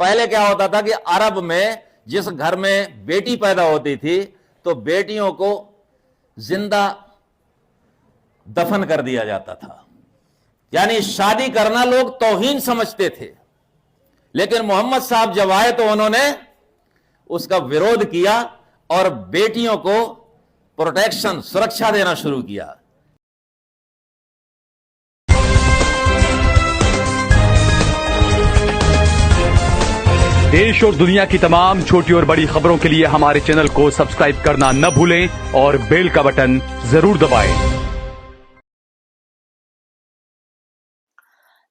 पहले क्या होता था कि अरब में जिस घर में बेटी पैदा होती थी तो बेटियों को जिंदा दफन कर दिया जाता था, यानी शादी करना लोग तौहीन समझते थे। लेकिन मोहम्मद साहब जब आए तो उन्होंने उसका विरोध किया और बेटियों को प्रोटेक्शन, सुरक्षा देना शुरू किया। देश और दुनिया की तमाम छोटी और बड़ी खबरों के लिए हमारे चैनल को सब्सक्राइब करना न भूलें और बेल का बटन जरूर दबाएं।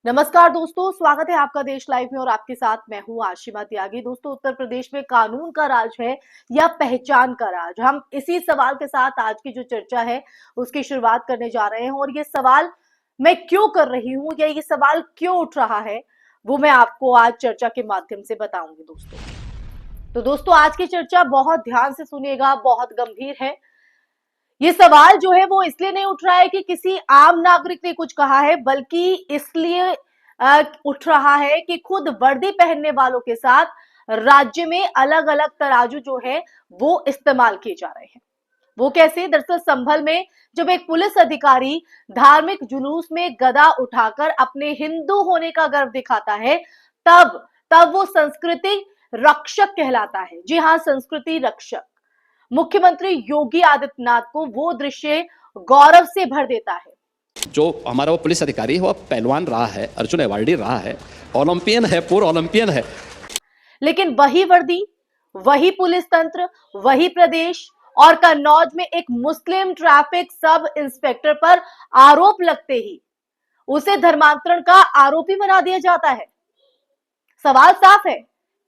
नमस्कार दोस्तों, स्वागत है आपका देश लाइव में और आपके साथ मैं हूं आशिमा त्यागी। दोस्तों, उत्तर प्रदेश में कानून का राज है या पहचान का राज? हम इसी सवाल के साथ आज की जो चर्चा है उसकी शुरुआत करने जा रहे हैं और ये सवाल मैं क्यों कर रही हूं या ये सवाल क्यों उठ रहा है वो मैं आपको आज चर्चा के माध्यम से बताऊंगी दोस्तों। तो दोस्तों, आज की चर्चा बहुत ध्यान से सुनिएगा, बहुत गंभीर है। ये सवाल जो है वो इसलिए नहीं उठ रहा है कि किसी आम नागरिक ने कुछ कहा है, बल्कि इसलिए उठ रहा है कि खुद वर्दी पहनने वालों के साथ राज्य में अलग अलग तराजू जो है वो इस्तेमाल किए जा रहे हैं। वो कैसे? दरअसल संभल में जब एक पुलिस अधिकारी धार्मिक जुलूस में गदा उठाकर अपने हिंदू होने का गर्व दिखाता है, तब वो संस्कृति रक्षक कहलाता है। जी हाँ, संस्कृति रक्षक। मुख्यमंत्री योगी आदित्यनाथ को वो दृश्य गौरव से भर देता है। जो हमारा वो पुलिस अधिकारी है वो पहलवान रहा है, अर्जुन अवार्डी रहा है, ओलंपियन है, पूर्व ओलंपियन है। लेकिन वही वर्दी, वही पुलिस तंत्र, वही प्रदेश और कन्नौज में एक मुस्लिम ट्रैफिक सब इंस्पेक्टर पर आरोप लगते ही उसे धर्मांतरण का आरोपी बना दिया जाता है। सवाल साफ है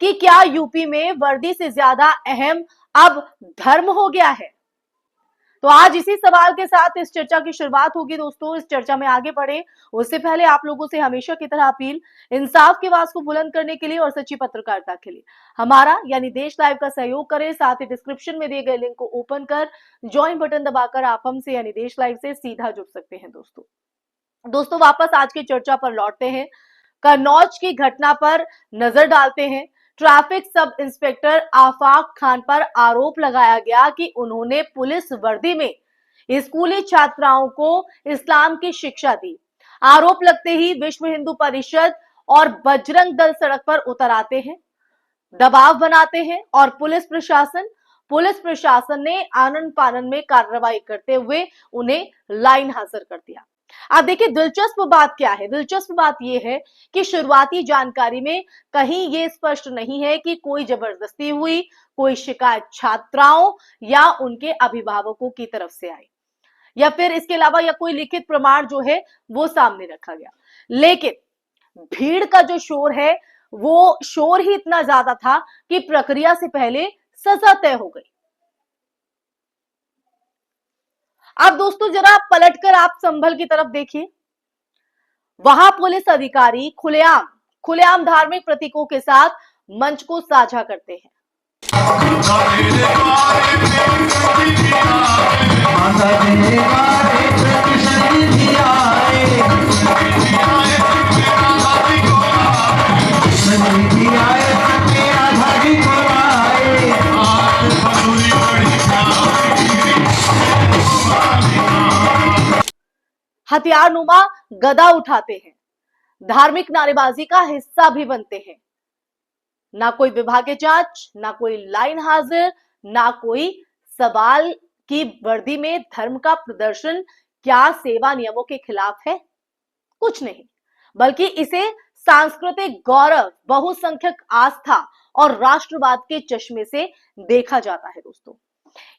कि क्या यूपी में वर्दी से ज्यादा अहम अब धर्म हो गया है? तो आज इसी सवाल के साथ इस चर्चा की शुरुआत होगी दोस्तों। इस चर्चा में आगे बढ़े उससे पहले आप लोगों से हमेशा की तरह अपील, इंसाफ की आवाज को बुलंद करने के लिए और सच्ची पत्रकारिता के लिए हमारा यानी देश लाइव का सहयोग करें। साथ ही डिस्क्रिप्शन में दिए गए लिंक को ओपन कर ज्वाइन बटन दबाकर आप हमसे यानी देश लाइव से सीधा जुड़ सकते हैं दोस्तों, वापस आज की चर्चा पर लौटते हैं। कन्नौज की घटना पर नजर डालते हैं। ट्रैफिक सब इंस्पेक्टर आफाक खान पर आरोप लगाया गया कि उन्होंने पुलिस वर्दी में स्कूली छात्राओं को इस्लाम की शिक्षा दी। आरोप लगते ही विश्व हिंदू परिषद और बजरंग दल सड़क पर उतर आते हैं, दबाव बनाते हैं और पुलिस प्रशासन ने आनन फानन में कार्रवाई करते हुए उन्हें लाइन हाजिर कर दिया। अब देखिए, दिलचस्प बात क्या है? दिलचस्प बात यह है कि शुरुआती जानकारी में कहीं ये स्पष्ट नहीं है कि कोई जबरदस्ती हुई, कोई शिकायत छात्राओं या उनके अभिभावकों की तरफ से आई, या फिर इसके अलावा या कोई लिखित प्रमाण जो है वो सामने रखा गया। लेकिन भीड़ का जो शोर है वो शोर ही इतना ज्यादा था कि प्रक्रिया से पहले सजा तय हो गई। अब दोस्तों, जरा पलटकर आप संभल की तरफ देखिए। वहां पुलिस अधिकारी खुलेआम धार्मिक प्रतीकों के साथ मंच को साझा करते हैं। हथियारनुमा गदा उठाते हैं, धार्मिक नारेबाजी का हिस्सा भी बनते हैं। ना कोई विभागीय जांच, ना कोई लाइन हाजिर, ना कोई सवाल कि वर्दी में धर्म का प्रदर्शन क्या सेवा नियमों के खिलाफ है? कुछ नहीं, बल्कि इसे सांस्कृतिक गौरव, बहुसंख्यक आस्था और राष्ट्रवाद के चश्मे से देखा जाता है दोस्तों।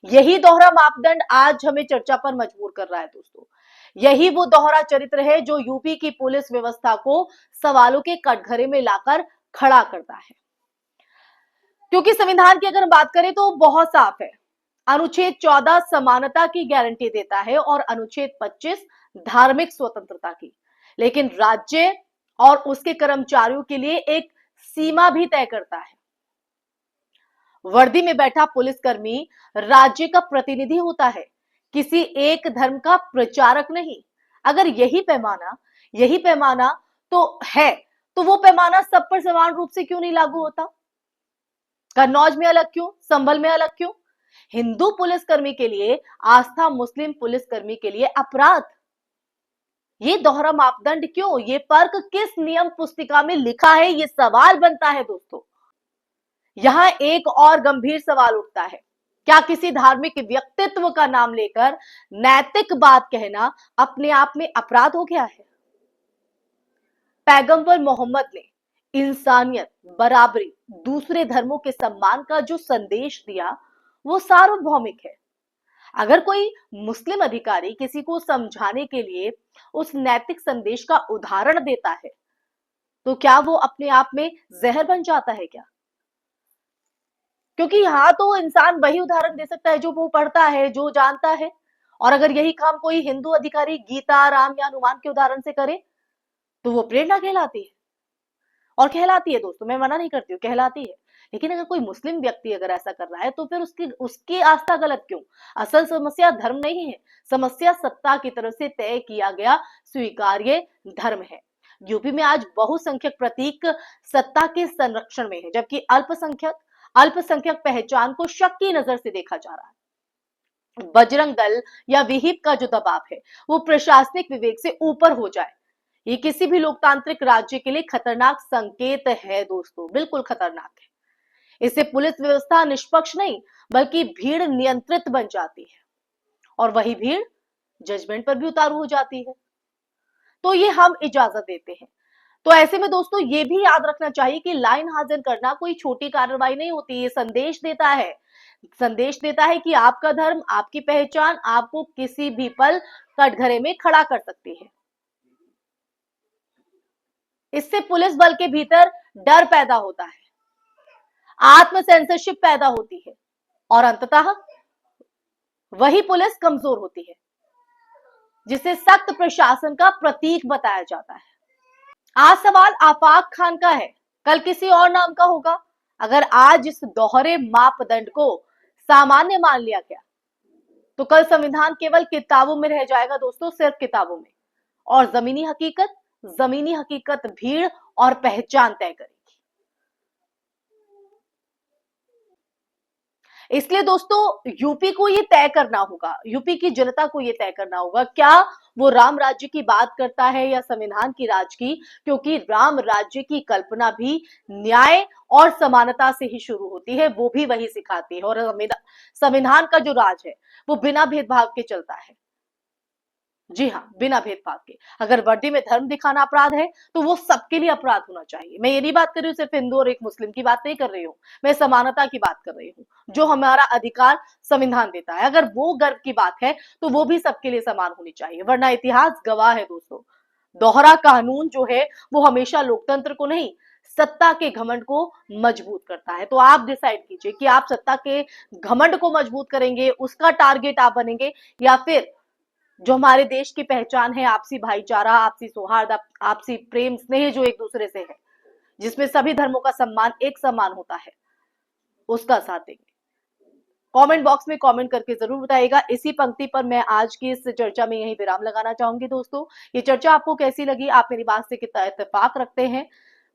यही दोहरा मापदंड आज हमें चर्चा पर मजबूर कर रहा है दोस्तों। यही वो दोहरा चरित्र है जो यूपी की पुलिस व्यवस्था को सवालों के कटघरे में लाकर खड़ा करता है। क्योंकि संविधान की अगर बात करें तो बहुत साफ है। अनुच्छेद 14 समानता की गारंटी देता है और अनुच्छेद 25 धार्मिक स्वतंत्रता की, लेकिन राज्य और उसके कर्मचारियों के लिए एक सीमा भी तय करता है। वर्दी में बैठा पुलिसकर्मी राज्य का प्रतिनिधि होता है, किसी एक धर्म का प्रचारक नहीं। अगर यही पैमाना तो है तो वो पैमाना सब पर समान रूप से क्यों नहीं लागू होता? कन्नौज में अलग क्यों, संभल में अलग क्यों? हिंदू पुलिसकर्मी के लिए आस्था, मुस्लिम पुलिसकर्मी के लिए अपराध। ये दोहरा मापदंड क्यों? ये फर्क किस नियम पुस्तिका में लिखा है? ये सवाल बनता है दोस्तों। यहां एक और गंभीर सवाल उठता है, क्या किसी धार्मिक व्यक्तित्व का नाम लेकर नैतिक बात कहना अपने आप में अपराध हो गया है? पैगंबर मोहम्मद ने इंसानियत, बराबरी, दूसरे धर्मों के सम्मान का जो संदेश दिया वो सार्वभौमिक है। अगर कोई मुस्लिम अधिकारी किसी को समझाने के लिए उस नैतिक संदेश का उदाहरण देता है तो क्या वो अपने आप में जहर बन जाता है क्या? क्योंकि यहां तो इंसान वही उदाहरण दे सकता है जो वो पढ़ता है, जो जानता है। और अगर यही काम कोई हिंदू अधिकारी गीता, राम या हनुमान के उदाहरण से करे तो वो प्रेरणा कहलाती है। और कहलाती है दोस्तों, मैं मना नहीं करती हूँ, कहलाती है। लेकिन अगर कोई मुस्लिम व्यक्ति अगर ऐसा कर रहा है तो फिर उसकी आस्था गलत क्यों? असल समस्या धर्म नहीं है, समस्या सत्ता की तरफ से तय किया गया स्वीकार्य धर्म है। यूपी में आज बहुसंख्यक प्रतीक सत्ता के संरक्षण में है, जबकि अल्पसंख्यक पहचान को शक की नजर से देखा जा रहा है। बजरंग दल या विहिप का जो दबाव है वो प्रशासनिक विवेक से ऊपर हो जाए, ये किसी भी लोकतांत्रिक राज्य के लिए खतरनाक संकेत है दोस्तों, बिल्कुल खतरनाक है। इससे पुलिस व्यवस्था निष्पक्ष नहीं बल्कि भीड़ नियंत्रित बन जाती है और वही भीड़ जजमेंट पर भी उतारू हो जाती है। तो ये हम इजाजत देते हैं। तो ऐसे में दोस्तों ये भी याद रखना चाहिए कि लाइन हाजिर करना कोई छोटी कार्रवाई नहीं होती। ये संदेश देता है कि आपका धर्म, आपकी पहचान आपको किसी भी पल कटघरे में खड़ा कर सकती है। इससे पुलिस बल के भीतर डर पैदा होता है, आत्म सेंसरशिप पैदा होती है और अंततः वही पुलिस कमजोर होती है, जिसे सख्त प्रशासन का प्रतीक बताया जाता है। आज सवाल आफाक खान का है, कल किसी और नाम का होगा। अगर आज इस दोहरे मापदंड को सामान्य मान लिया गया तो कल संविधान केवल किताबों में रह जाएगा दोस्तों, सिर्फ किताबों में। और जमीनी हकीकत भीड़ और पहचान तय करेगी। इसलिए दोस्तों यूपी को ये तय करना होगा, यूपी की जनता को ये तय करना होगा, क्या वो राम राज्य की बात करता है या संविधान की राज की? क्योंकि राम राज्य की कल्पना भी न्याय और समानता से ही शुरू होती है, वो भी वही सिखाती है। और संविधान का जो राज है वो बिना भेदभाव के चलता है। जी हाँ, बिना भेदभाव के। अगर वर्दी में धर्म दिखाना अपराध है तो वो सबके लिए अपराध होना चाहिए। मैं ये नहीं बात कर रही हूँ सिर्फ हिंदू और एक मुस्लिम की बात नहीं कर रही हूँ, मैं समानता की बात कर रही हूँ, जो हमारा अधिकार संविधान देता है। अगर वो गर्व की बात है तो वो भी सबके लिए समान होनी चाहिए, वरना इतिहास गवाह है दोस्तों, दोहरा कानून जो है वो हमेशा लोकतंत्र को नहीं, सत्ता के घमंड को मजबूत करता है। तो आप डिसाइड कीजिए कि आप सत्ता के घमंड को मजबूत करेंगे, उसका टारगेट आप बनेंगे, या फिर जो हमारे देश की पहचान है, आपसी भाईचारा, आपसी सौहार्द, आपसी प्रेम स्नेह जो एक दूसरे से है, जिसमें सभी धर्मों का सम्मान एक समान होता है, उसका साथ देंगे। कमेंट बॉक्स में कमेंट करके जरूर बताइएगा। इसी पंक्ति पर मैं आज की इस चर्चा में यही विराम लगाना चाहूंगी दोस्तों। ये चर्चा आपको कैसी लगी, आप मेरी बात से कितना इत्तेफाक रखते हैं,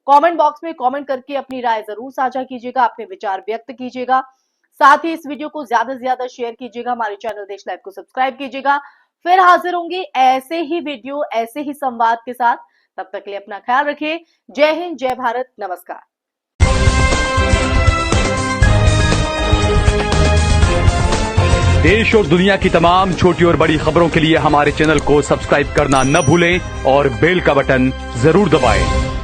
कमेंट बॉक्स में कमेंट करके अपनी राय जरूर साझा कीजिएगा, अपने विचार व्यक्त कीजिएगा। साथ ही इस वीडियो को ज्यादा से ज्यादा शेयर कीजिएगा, हमारे चैनल देश लाइव को सब्सक्राइब कीजिएगा। फिर हाजिर होंगे ऐसे ही वीडियो, ऐसे ही संवाद के साथ। तब तक के लिए अपना ख्याल रखिए। जय हिंद, जय भारत, नमस्कार। देश और दुनिया की तमाम छोटी और बड़ी खबरों के लिए हमारे चैनल को सब्सक्राइब करना न भूलें और बेल का बटन जरूर दबाएं।